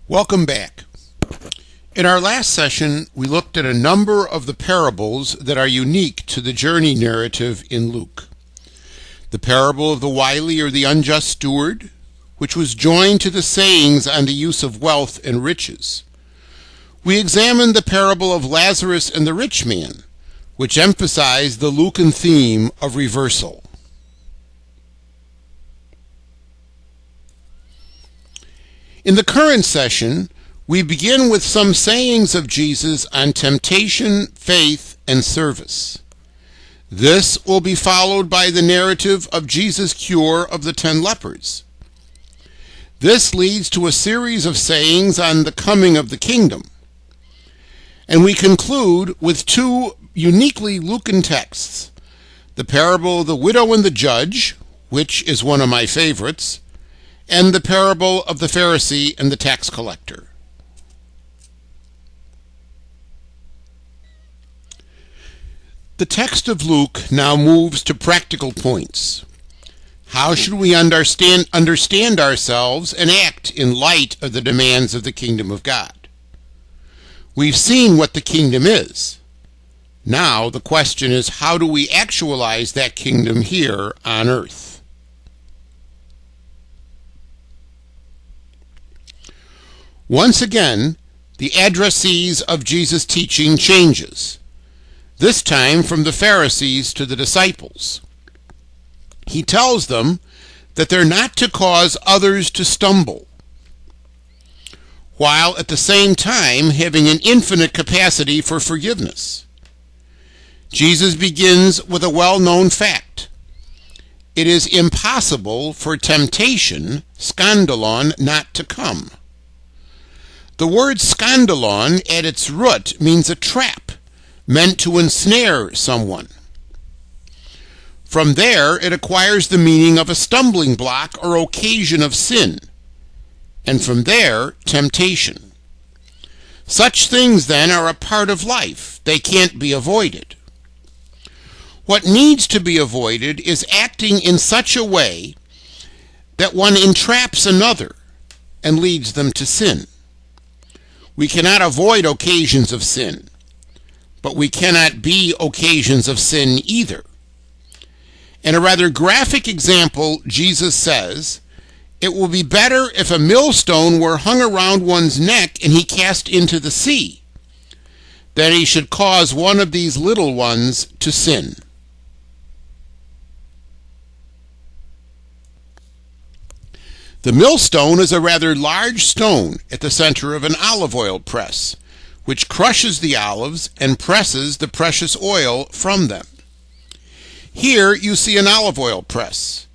Welcome back. In our last session, we looked at a number of the parables that are unique to the journey narrative in Luke. The parable of the wily or the unjust steward, which was joined to the sayings on the use of wealth and riches. We examined the parable of Lazarus and the rich man, which emphasized the Lucan theme of reversal. In the current session, we begin with some sayings of Jesus on temptation, faith, and service. This will be followed by the narrative of Jesus' cure of the 10 lepers. This leads to a series of sayings on the coming of the kingdom. And we conclude with two uniquely Lucan texts, the parable of the widow and the judge, which is one of my favorites, and the parable of the Pharisee and the tax collector. The text of Luke now moves to practical points. How should we understand ourselves and act in light of the demands of the kingdom of God? We've seen what the kingdom is. Now the question is, how do we actualize that kingdom here on earth? Once again, the addressees of Jesus' teaching changes, this time from the Pharisees to the disciples. He tells them that they're not to cause others to stumble, while at the same time having an infinite capacity for forgiveness. Jesus begins with a well-known fact. It is impossible for temptation, skandalon, not to come. The word skandalon at its root means a trap, meant to ensnare someone. From there, it acquires the meaning of a stumbling block or occasion of sin, and from there, temptation. Such things, then, are a part of life. They can't be avoided. What needs to be avoided is acting in such a way that one entraps another and leads them to sin. We cannot avoid occasions of sin, but we cannot be occasions of sin either. In a rather graphic example, Jesus says, "It will be better if a millstone were hung around one's neck and he cast into the sea, than he should cause one of these little ones to sin." The millstone is a rather large stone at the center of an olive oil press, which crushes the olives and presses the precious oil from them. Here you see an olive oil press.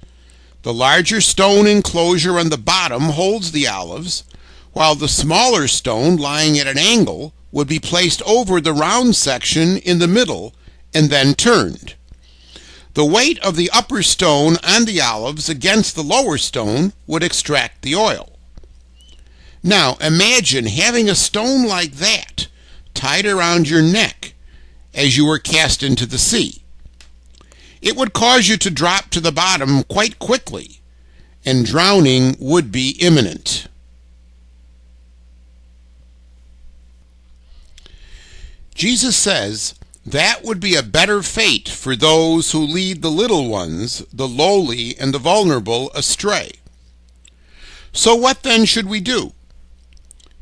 The larger stone enclosure on the bottom holds the olives, while the smaller stone lying at an angle would be placed over the round section in the middle and then turned. The weight of the upper stone on the olives against the lower stone would extract the oil. Now imagine having a stone like that tied around your neck as you were cast into the sea. It would cause you to drop to the bottom quite quickly, and drowning would be imminent. Jesus says that would be a better fate for those who lead the little ones, the lowly and the vulnerable, astray. So what then should we do?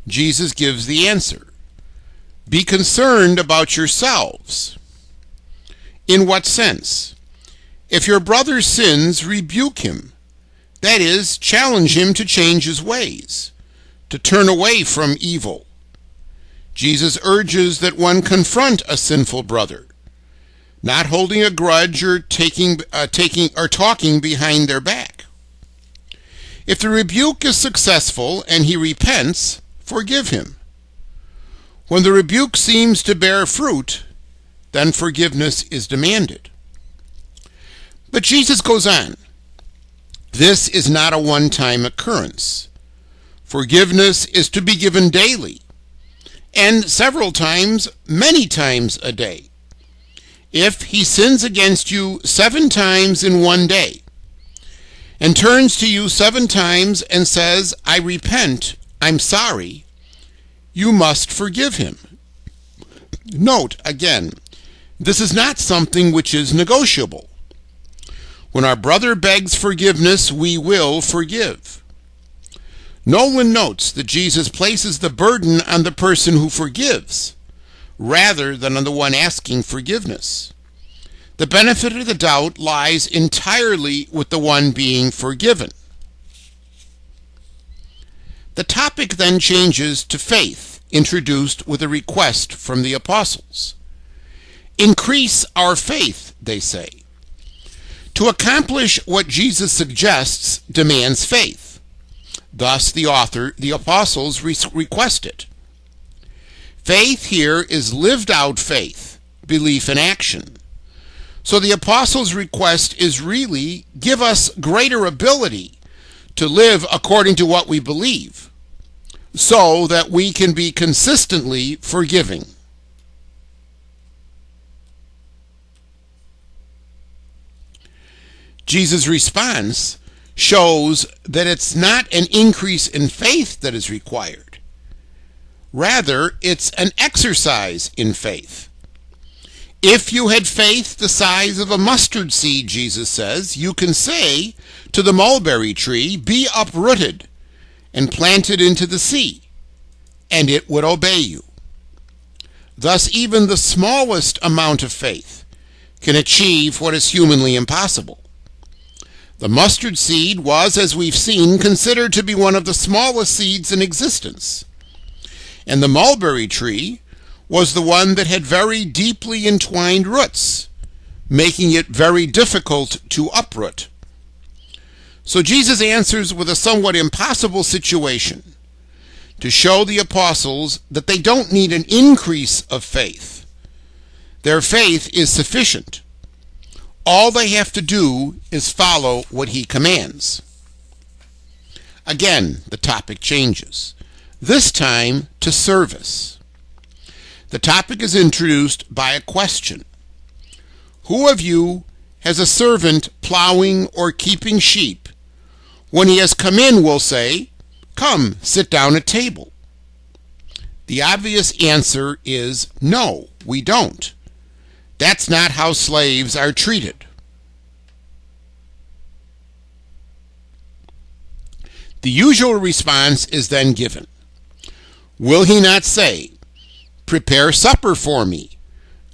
Jesus gives the answer. Be concerned about yourselves. In what sense? If your brother sins, rebuke him. That is, challenge him to change his ways, to turn away from evil. Jesus urges that one confront a sinful brother, not holding a grudge or talking behind their back. If the rebuke is successful and he repents, forgive him. When the rebuke seems to bear fruit, then forgiveness is demanded. But Jesus goes on. This is not a one-time occurrence. Forgiveness is to be given daily, and several times, many times a day. If he sins against you 7 times in one day, and turns to you 7 times and says, "I repent," "I'm sorry," you must forgive him. Note, again, this is not something which is negotiable. When our brother begs forgiveness, we will forgive. Nolan notes that Jesus places the burden on the person who forgives, rather than on the one asking forgiveness. The benefit of the doubt lies entirely with the one being forgiven. The topic then changes to faith, introduced with a request from the apostles. Increase our faith, they say. To accomplish what Jesus suggests demands faith. Thus, the apostles request it. Faith here is lived out faith, belief in action. So the apostles' request is really, give us greater ability to live according to what we believe, so that we can be consistently forgiving. Jesus' response shows that it's not an increase in faith that is required. Rather, it's an exercise in faith. If you had faith the size of a mustard seed, Jesus says, you can say to the mulberry tree, be uprooted and planted into the sea, and it would obey you. Thus, even the smallest amount of faith can achieve what is humanly impossible. The mustard seed was, as we've seen, considered to be one of the smallest seeds in existence. And the mulberry tree was the one that had very deeply entwined roots, making it very difficult to uproot. So Jesus answers with a somewhat impossible situation to show the apostles that they don't need an increase of faith. Their faith is sufficient. All they have to do is follow what he commands. Again, the topic changes, this time to service. The topic is introduced by a question. Who of you has a servant plowing or keeping sheep? When he has come in, will say, come, sit down at table. The obvious answer is no, we don't. That's not how slaves are treated. The usual response is then given. Will he not say, prepare supper for me,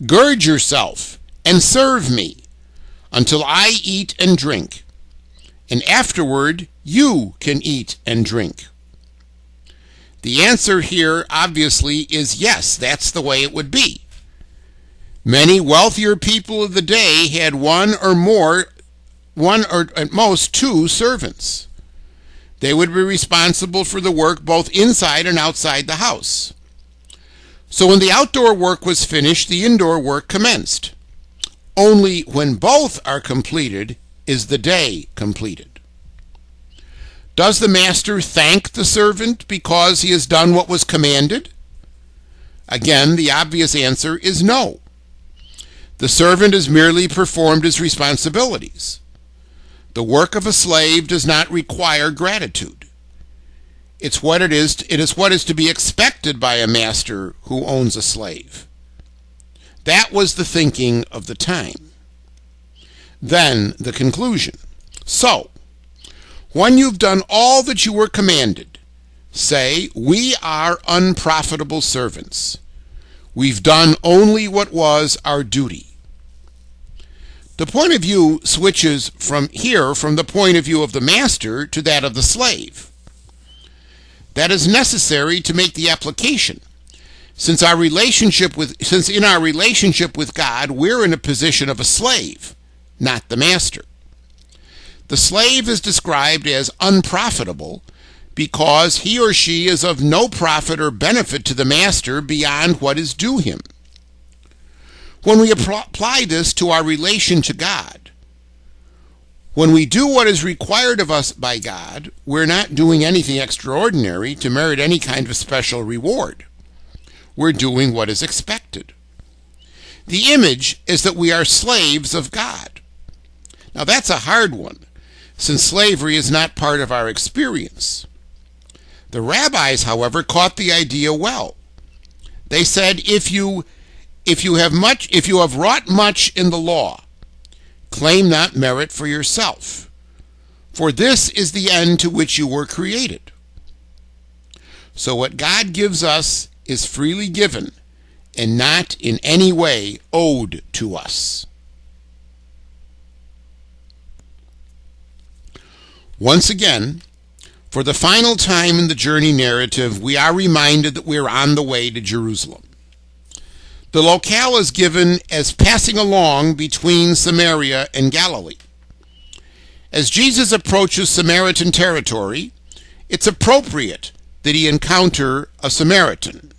gird yourself, and serve me, until I eat and drink, and afterward you can eat and drink? The answer here, obviously, is yes, that's the way it would be. Many wealthier people of the day had one or at most two servants. They would be responsible for the work both inside and outside the house. So when the outdoor work was finished, the indoor work commenced. Only when both are completed is the day completed. Does the master thank the servant because he has done what was commanded? Again, the obvious answer is no. The servant has merely performed his responsibilities. The work of a slave does not require gratitude. It is what is to be expected by a master who owns a slave. That was the thinking of the time. Then the conclusion. So, when you've done all that you were commanded, say, we are unprofitable servants. We've done only what was our duty. The point of view switches from the point of view of the master to that of the slave. That is necessary to make the application, since in our relationship with God, we're in a position of a slave, not the master. The slave is described as unprofitable because he or she is of no profit or benefit to the master beyond what is due him. When we apply this to our relation to God, when we do what is required of us by God, we're not doing anything extraordinary to merit any kind of special reward. We're doing what is expected. The image is that we are slaves of God. Now that's a hard one, since slavery is not part of our experience. The rabbis, however, caught the idea well. They said, if you have wrought much in the law, claim not merit for yourself, for this is the end to which you were created. So what God gives us is freely given, and not in any way owed to us. Once again, for the final time in the journey narrative, we are reminded that we are on the way to Jerusalem. The locale is given as passing along between Samaria and Galilee. As Jesus approaches Samaritan territory, it's appropriate that he encounter a Samaritan.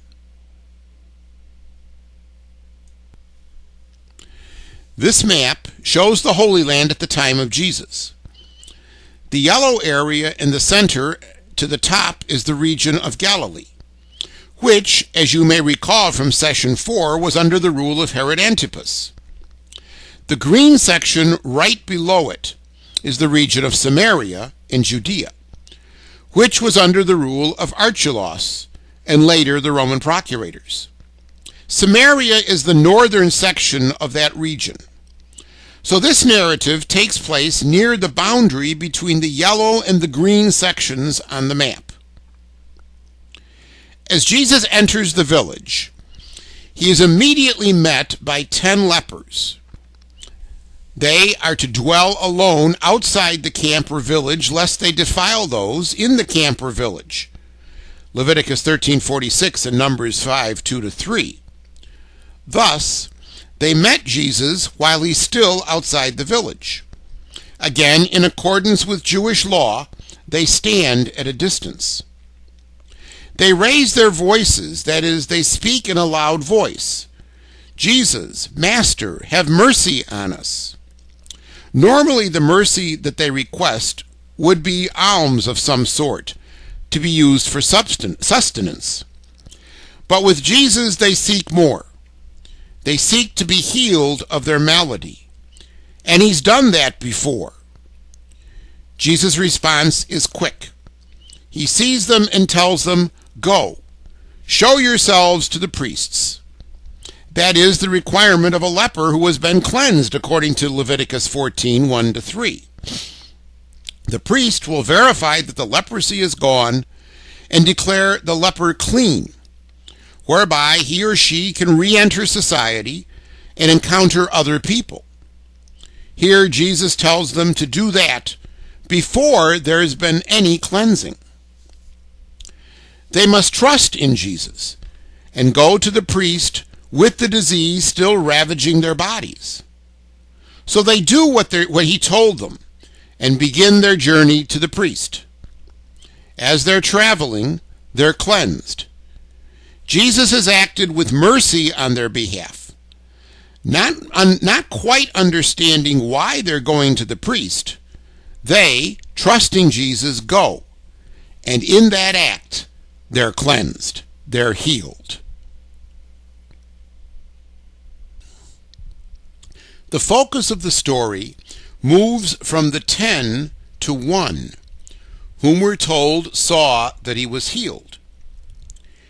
This map shows the Holy Land at the time of Jesus. The yellow area in the center to the top is the region of Galilee, which, as you may recall from session 4, was under the rule of Herod Antipas. The green section right below it is the region of Samaria in Judea, which was under the rule of Archelaus and later the Roman procurators. Samaria is the northern section of that region. So this narrative takes place near the boundary between the yellow and the green sections on the map. As Jesus enters the village, he is immediately met by 10 lepers. They are to dwell alone outside the camp or village, lest they defile those in the camp or village. Leviticus 13:46 and Numbers 5:2-3. Thus, they met Jesus while he's still outside the village. Again, in accordance with Jewish law, they stand at a distance. They raise their voices, that is, they speak in a loud voice. Jesus, Master, have mercy on us. Normally, the mercy that they request would be alms of some sort, to be used for sustenance. But with Jesus, they seek more. They seek to be healed of their malady. And he's done that before. Jesus' response is quick. He sees them and tells them, "Go, show yourselves to the priests." That is the requirement of a leper who has been cleansed according to Leviticus 14:1-3. The priest will verify that the leprosy is gone and declare the leper clean, whereby he or she can re-enter society and encounter other people. Here Jesus tells them to do that before there has been any cleansing. They must trust in Jesus and go to the priest with the disease still ravaging their bodies. So they do what he told them and begin their journey to the priest. As they're traveling, they're cleansed. Jesus has acted with mercy on their behalf. Not quite understanding why they're going to the priest, they, trusting Jesus, go. And in that act, they're cleansed. They're healed. The focus of the story moves from the 10 to 1, whom we're told saw that he was healed.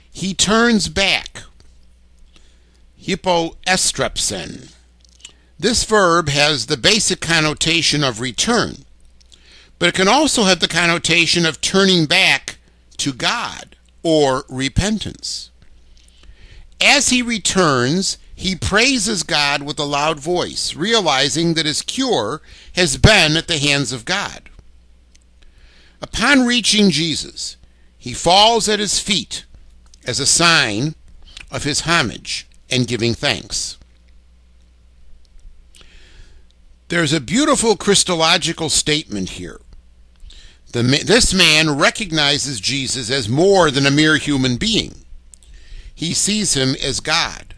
He turns back. Hypoestrepsen. This verb has the basic connotation of return, but it can also have the connotation of turning back to God or repentance. As he returns, he praises God with a loud voice, realizing that his cure has been at the hands of God. Upon reaching Jesus, he falls at his feet as a sign of his homage and giving thanks. There's a beautiful Christological statement here. This man recognizes Jesus as more than a mere human being. He sees him as God.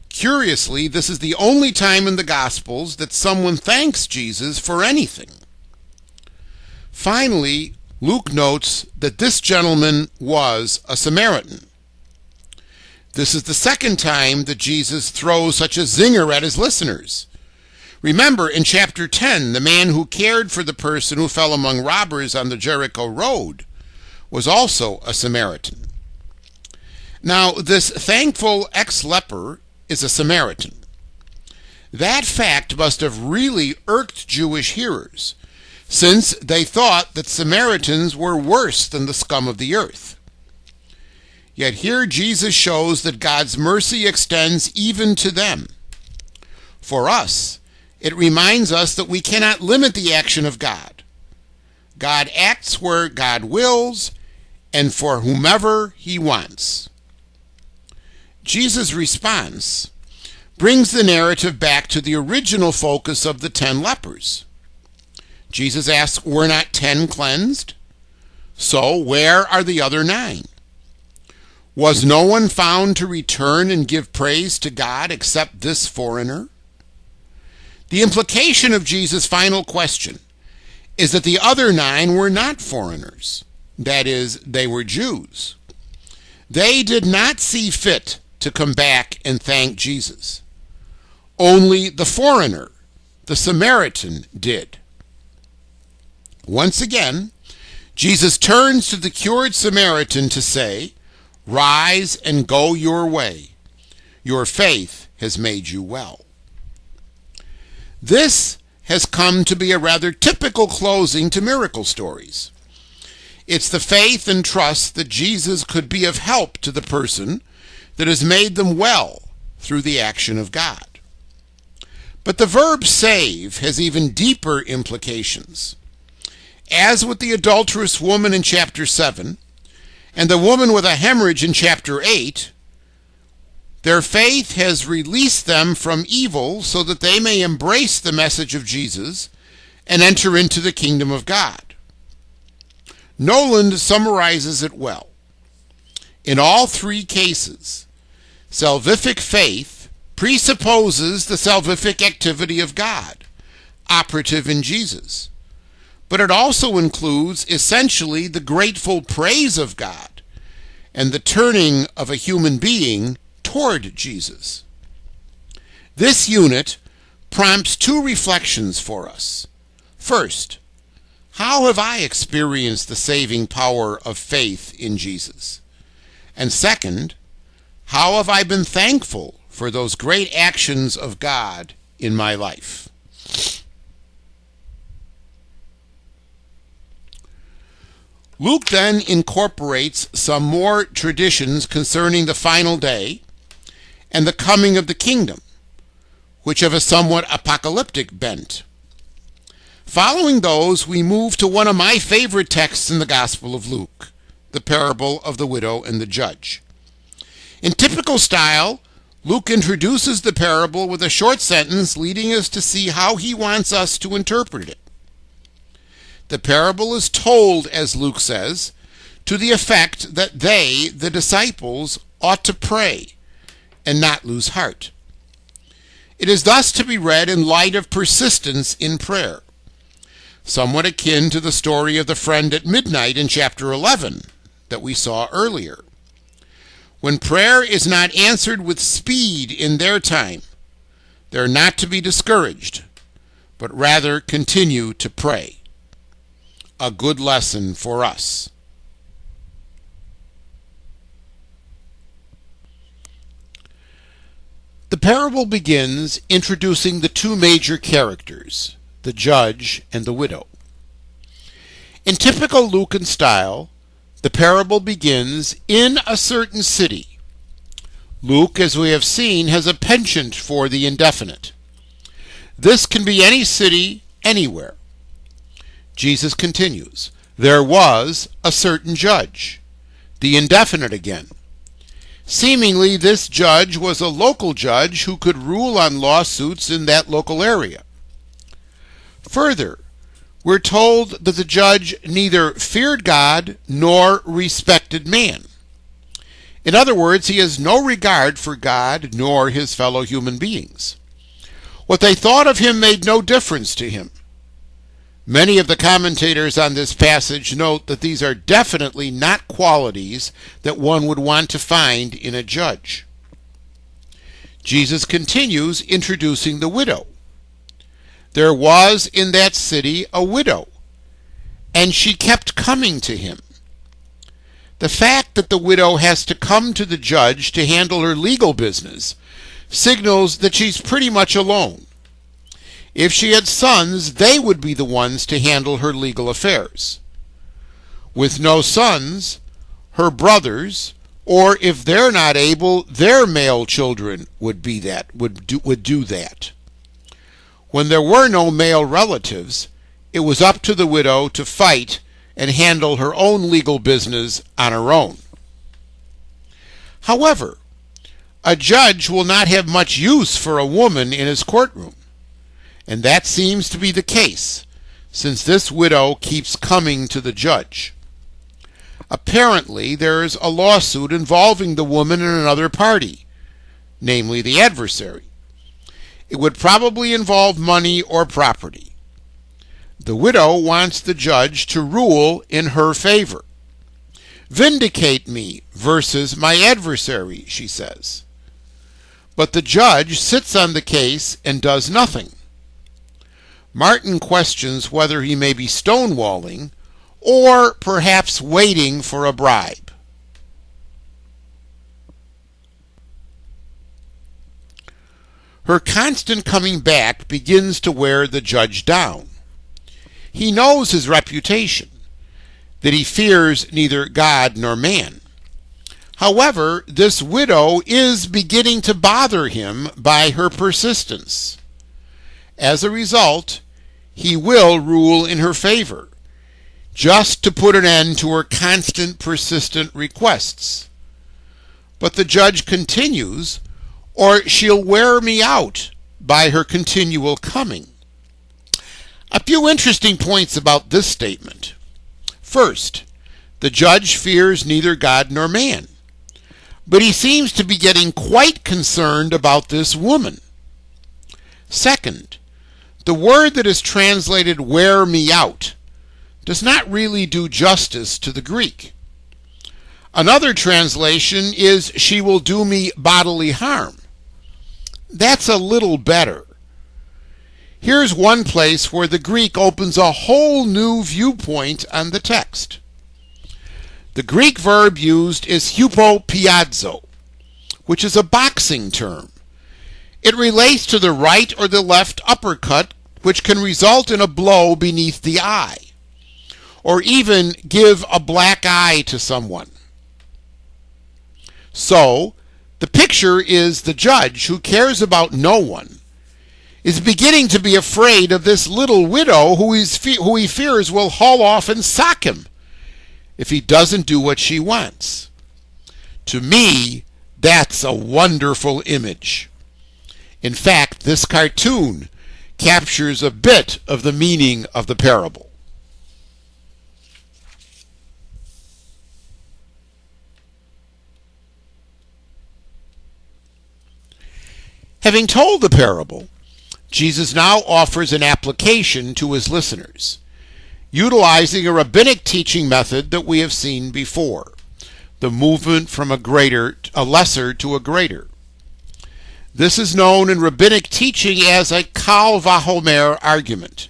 Curiously, this is the only time in the Gospels that someone thanks Jesus for anything. Finally, Luke notes that this gentleman was a Samaritan. This is the second time that Jesus throws such a zinger at his listeners. Remember, in chapter 10, the man who cared for the person who fell among robbers on the Jericho road was also a Samaritan. Now, this thankful ex-leper is a Samaritan. That fact must have really irked Jewish hearers, since they thought that Samaritans were worse than the scum of the earth. Yet here Jesus shows that God's mercy extends even to them. For us, it reminds us that we cannot limit the action of God. God acts where God wills and for whomever he wants. Jesus' response brings the narrative back to the original focus of the 10 lepers. Jesus asks, were not 10 cleansed? So where are the other 9? Was no one found to return and give praise to God except this foreigner? The implication of Jesus' final question is that the other 9 were not foreigners. That is, they were Jews. They did not see fit to come back and thank Jesus. Only the foreigner, the Samaritan, did. Once again, Jesus turns to the cured Samaritan to say, "Rise and go your way. Your faith has made you well." This has come to be a rather typical closing to miracle stories. It's the faith and trust that Jesus could be of help to the person that has made them well through the action of God. But the verb save has even deeper implications. As with the adulterous woman in chapter 7 and the woman with a hemorrhage in chapter 8, their faith has released them from evil so that they may embrace the message of Jesus and enter into the kingdom of God. Noland summarizes it well. In all 3 cases, salvific faith presupposes the salvific activity of God, operative in Jesus. But it also includes essentially the grateful praise of God and the turning of a human being toward Jesus. This unit prompts 2 reflections for us. First, how have I experienced the saving power of faith in Jesus? And second, how have I been thankful for those great actions of God in my life? Luke then incorporates some more traditions concerning the final day and the coming of the kingdom, which have a somewhat apocalyptic bent. Following those, we move to one of my favorite texts in the Gospel of Luke, the parable of the widow and the judge. In typical style, Luke introduces the parable with a short sentence leading us to see how he wants us to interpret it. The parable is told, as Luke says, to the effect that they, the disciples, ought to pray and not lose heart. It is thus to be read in light of persistence in prayer, somewhat akin to the story of the friend at midnight in chapter 11 that we saw earlier. When prayer is not answered with speed in their time, they're not to be discouraged, but rather continue to pray. A good lesson for us. The parable begins introducing the 2 major characters, the judge and the widow. In typical Lucan style, the parable begins in a certain city. Luke, as we have seen, has a penchant for the indefinite. This can be any city, anywhere. Jesus continues, there was a certain judge, the indefinite again. Seemingly, this judge was a local judge who could rule on lawsuits in that local area. Further, we're told that the judge neither feared God nor respected man. In other words, he has no regard for God nor his fellow human beings. What they thought of him made no difference to him. Many of the commentators on this passage note that these are definitely not qualities that one would want to find in a judge. Jesus continues introducing the widow. There was in that city a widow, and she kept coming to him. The fact that the widow has to come to the judge to handle her legal business signals that she's pretty much alone. If she had sons, they would be the ones to handle her legal affairs. With no sons, her brothers, or if they're not able, their male children would do that. When there were no male relatives, it was up to the widow to fight and handle her own legal business on her own. However, a judge will not have much use for a woman in his courtroom, and that seems to be the case, since this widow keeps coming to the judge. Apparently, there is a lawsuit involving the woman and another party, namely the adversary. It would probably involve money or property. The widow wants the judge to rule in her favor. Vindicate me versus my adversary, she says. But the judge sits on the case and does nothing. Martin questions whether he may be stonewalling or perhaps waiting for a bribe. Her constant coming back begins to wear the judge down. He knows his reputation, that he fears neither God nor man. However, this widow is beginning to bother him by her persistence. As a result, he will rule in her favor, just to put an end to her constant, persistent requests. But the judge continues, or she'll wear me out by her continual coming. A few interesting points about this statement. First, the judge fears neither God nor man, but he seems to be getting quite concerned about this woman. Second, the word that is translated wear me out does not really do justice to the Greek. Another translation is she will do me bodily harm. That's a little better. Here's one place where the Greek opens a whole new viewpoint on the text. The Greek verb used is hupopiazo, which is a boxing term. It relates to the right or the left uppercut, which can result in a blow beneath the eye, or even give a black eye to someone. So, the picture is the judge, who cares about no one, is beginning to be afraid of this little widow who he fears will haul off and sock him if he doesn't do what she wants. To me, that's a wonderful image. In fact, this cartoon captures a bit of the meaning of the parable. Having told the parable, Jesus now offers an application to his listeners, utilizing a rabbinic teaching method that we have seen before, the movement from a lesser to a greater. This is known in rabbinic teaching as a kal vachomer argument.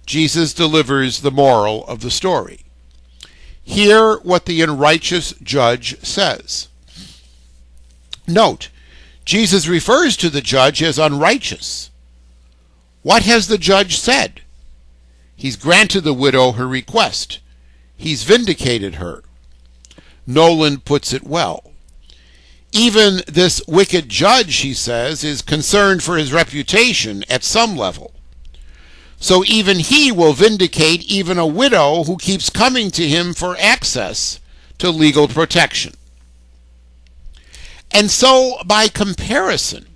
Jesus delivers the moral of the story. Hear what the unrighteous judge says. Note, Jesus refers to the judge as unrighteous. What has the judge said? He's granted the widow her request. He's vindicated her. Nolan puts it well. Even this wicked judge, he says, is concerned for his reputation at some level. So even he will vindicate even a widow who keeps coming to him for access to legal protection. And so, by comparison,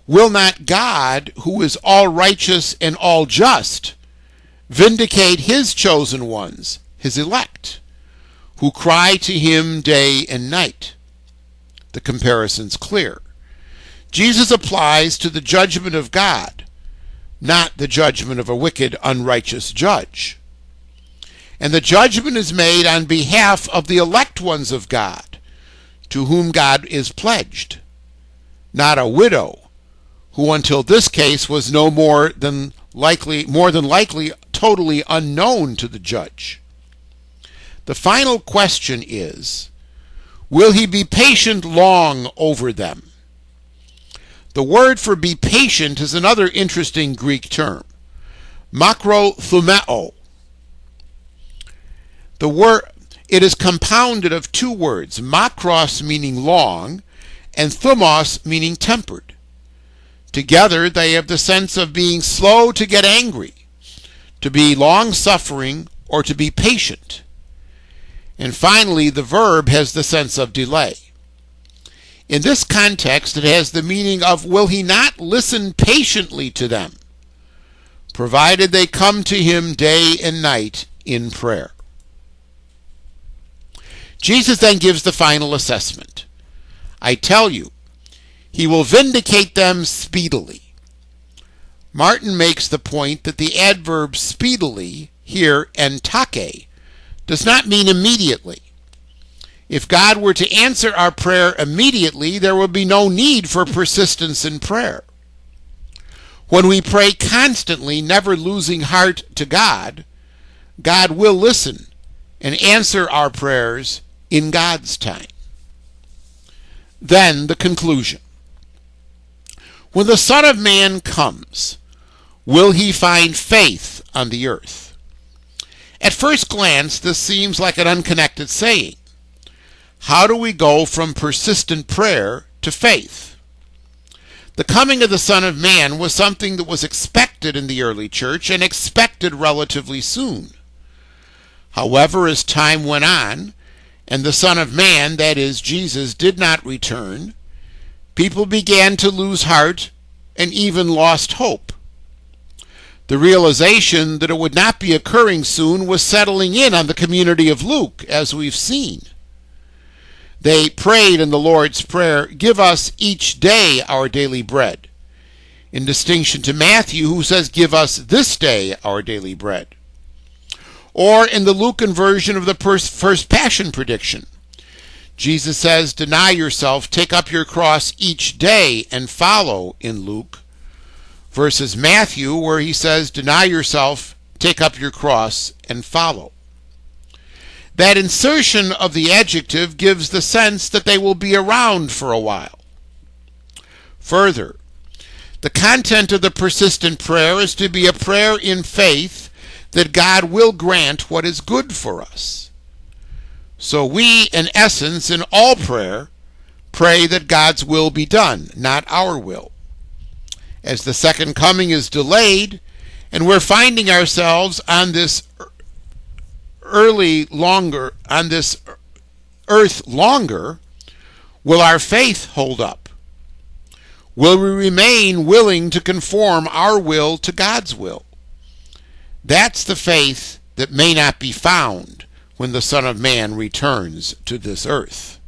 will not God, who is all righteous and all just, vindicate his chosen ones, his elect, who cry to him day and night? The comparison's clear. Jesus applies to the judgment of God, not the judgment of a wicked, unrighteous judge. And the judgment is made on behalf of the elect ones of God, to whom God is pledged, not a widow, who until this case was no more than likely totally unknown to the judge. The final question is, will he be patient long over them? The word for be patient is another interesting Greek term, makrothumeo. It is compounded of two words, makros meaning long, and thumos meaning tempered. Together they have the sense of being slow to get angry, to be long-suffering, or to be patient. And finally, the verb has the sense of delay. In this context, it has the meaning of, will he not listen patiently to them, provided they come to him day and night in prayer? Jesus then gives the final assessment. I tell you, he will vindicate them speedily. Martin makes the point that the adverb speedily, here, entake, does not mean immediately. If God were to answer our prayer immediately, there would be no need for persistence in prayer. When we pray constantly, never losing heart to God, God will listen and answer our prayers in God's time. Then the conclusion. When the Son of Man comes, will he find faith on the earth? At first glance, this seems like an unconnected saying. How do we go from persistent prayer to faith? The coming of the Son of Man was something that was expected in the early church and expected relatively soon. However, as time went on, and the Son of Man, that is, Jesus, did not return, people began to lose heart and even lost hope. The realization that it would not be occurring soon was settling in on the community of Luke, as we've seen. They prayed in the Lord's Prayer, give us each day our daily bread, in distinction to Matthew, who says, give us this day our daily bread. Or in the Lucan version of the first Passion prediction, Jesus says, deny yourself, take up your cross each day and follow in Luke, versus Matthew, where he says, deny yourself, take up your cross and follow. That insertion of the adjective gives the sense that they will be around for a while. Further, the content of the persistent prayer is to be a prayer in faith that God will grant what is good for us. So we, in essence, in all prayer, pray that God's will be done, not our will. As the second coming is delayed, and we're finding ourselves on this earth longer, will our faith hold up? Will we remain willing to conform our will to God's will? That's the faith that may not be found when the Son of Man returns to this earth.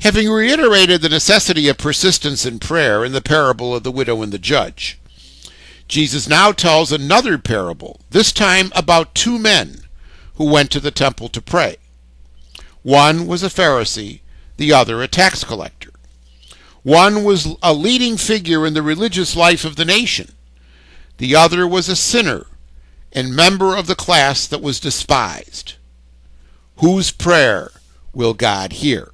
Having reiterated the necessity of persistence in prayer in the parable of the widow and the judge, Jesus now tells another parable, this time about two men who went to the temple to pray. One was a Pharisee, the other a tax collector. One was a leading figure in the religious life of the nation. The other was a sinner and member of the class that was despised. Whose prayer will God hear?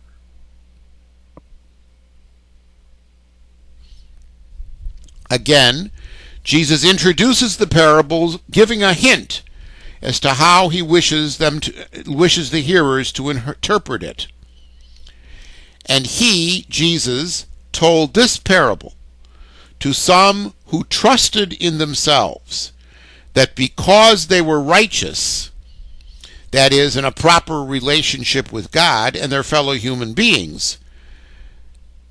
Again, Jesus introduces the parables, giving a hint as to how he wishes the hearers to interpret it. And he, Jesus, told this parable to some who trusted in themselves that because they were righteous, that is, in a proper relationship with God and their fellow human beings,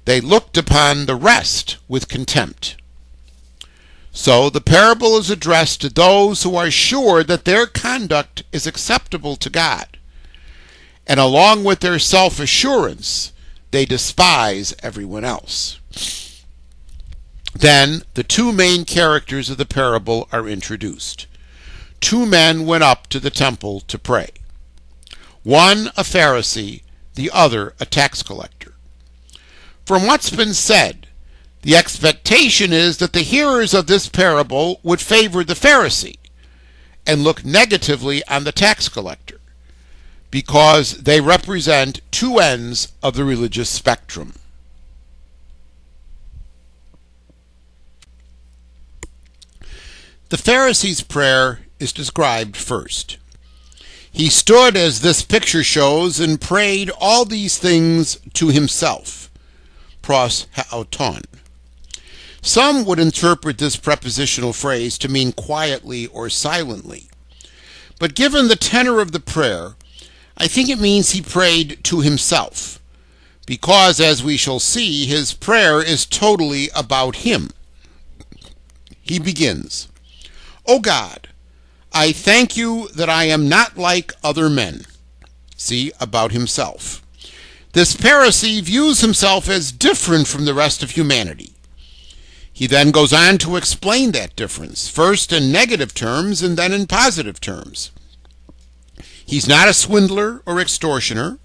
they looked upon the rest with contempt. So the parable is addressed to those who are sure that their conduct is acceptable to God, and along with their self-assurance, they despise everyone else. Then the two main characters of the parable are introduced. Two men went up to the temple to pray. One a Pharisee, the other a tax collector. From what's been said, The expectation is that the hearers of this parable would favor the Pharisee and look negatively on the tax collector, because they represent two ends of the religious spectrum. The Pharisee's prayer is described first. He stood, as this picture shows, and prayed all these things to himself, pros haoton. Some would interpret this prepositional phrase to mean quietly or silently. But given the tenor of the prayer, I think it means he prayed to himself, because, as we shall see, his prayer is totally about him. He begins, "O God, I thank you that I am not like other men." See, about himself. This Pharisee views himself as different from the rest of humanity. He then goes on to explain that difference, first in negative terms and then in positive terms. He's not a swindler or extortioner.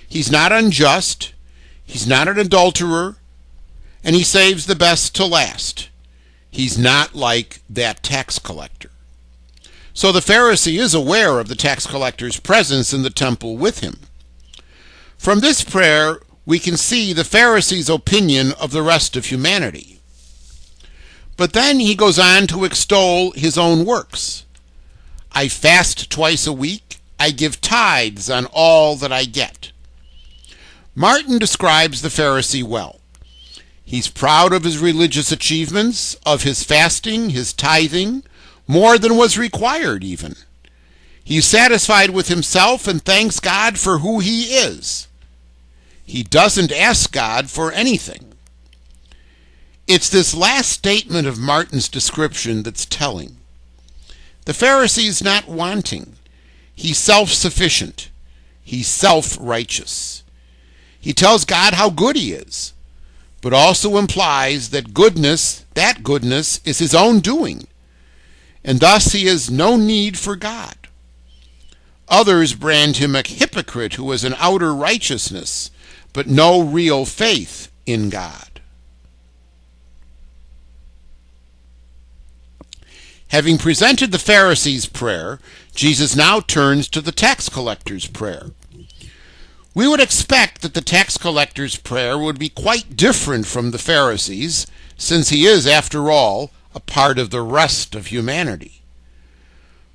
He's not unjust. He's not an adulterer. And he saves the best to last. He's not like that tax collector. So the Pharisee is aware of the tax collector's presence in the temple with him. From this prayer, we can see the Pharisee's opinion of the rest of humanity. But then he goes on to extol his own works. "I fast twice a week. I give tithes on all that I get." Martin describes the Pharisee well. He's proud of his religious achievements, of his fasting, his tithing, more than was required even. He's satisfied with himself and thanks God for who he is. He doesn't ask God for anything. It's this last statement of Martin's description that's telling. The Pharisee's not wanting. He's self-sufficient. He's self-righteous. He tells God how good he is, but also implies that goodness is his own doing, and thus he has no need for God. Others brand him a hypocrite who has an outer righteousness, but no real faith in God. Having presented the Pharisee's prayer, Jesus now turns to the tax collector's prayer. We would expect that the tax collector's prayer would be quite different from the Pharisee's, since he is, after all, a part of the rest of humanity.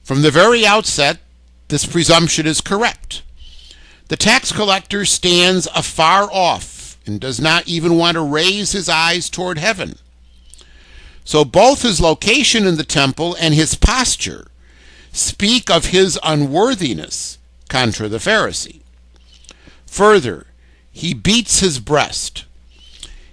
From the very outset, this presumption is correct. The tax collector stands afar off and does not even want to raise his eyes toward heaven. So both his location in the temple and his posture speak of his unworthiness contra the Pharisee. Further, he beats his breast.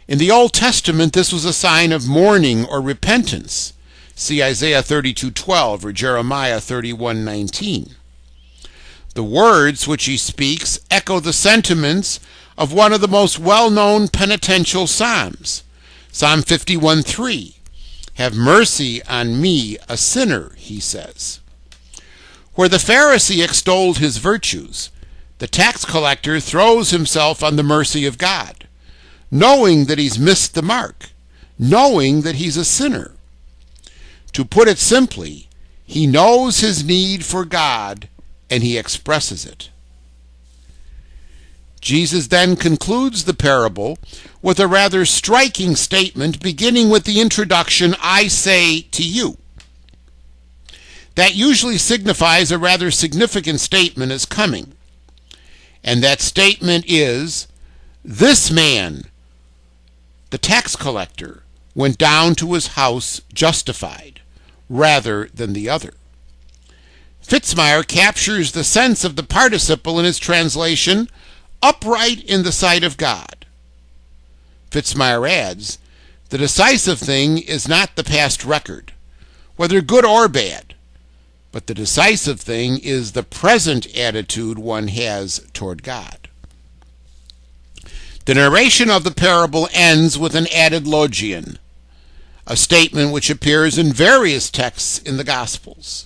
In the Old Testament, this was a sign of mourning or repentance. See Isaiah 32:12 or Jeremiah 31:19. The words which he speaks echo the sentiments of one of the most well-known penitential psalms, Psalm 51:3. "Have mercy on me, a sinner," he says. Where the Pharisee extolled his virtues, the tax collector throws himself on the mercy of God, knowing that he's missed the mark, knowing that he's a sinner. To put it simply, he knows his need for God, and he expresses it. Jesus then concludes the parable with a rather striking statement beginning with the introduction, "I say to you." That usually signifies a rather significant statement is coming. And that statement is, "This man," the tax collector, "went down to his house justified, rather than the other." Fitzmyer captures the sense of the participle in his translation, "upright in the sight of God." Fitzmyer adds, "The decisive thing is not the past record, whether good or bad, but the decisive thing is the present attitude one has toward God." The narration of the parable ends with an added logion, a statement which appears in various texts in the Gospels.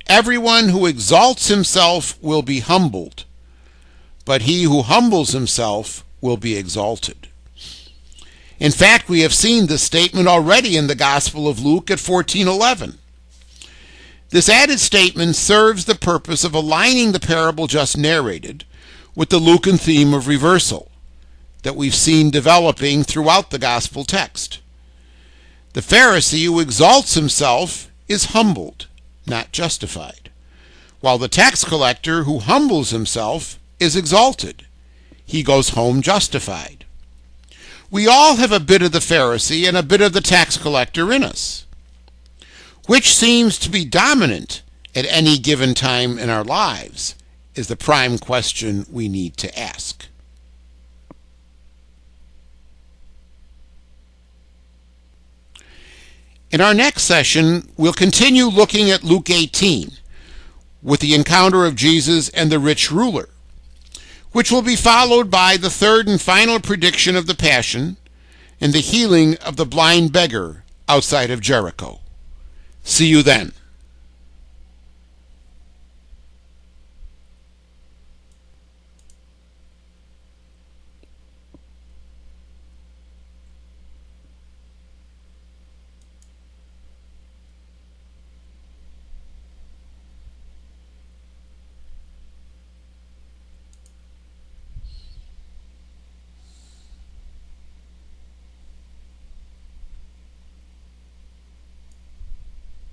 "Everyone who exalts himself will be humbled, but he who humbles himself will be exalted." In fact, we have seen this statement already in the Gospel of Luke at 14:11. This added statement serves the purpose of aligning the parable just narrated with the Lucan theme of reversal that we've seen developing throughout the Gospel text. The Pharisee who exalts himself is humbled, not justified, while the tax collector who humbles himself is exalted. He goes home justified. We all have a bit of the Pharisee and a bit of the tax collector in us. Which seems to be dominant at any given time in our lives is the prime question we need to ask. In our next session, we'll continue looking at Luke 18 with the encounter of Jesus and the rich ruler, which will be followed by the third and final prediction of the Passion and the healing of the blind beggar outside of Jericho. See you then.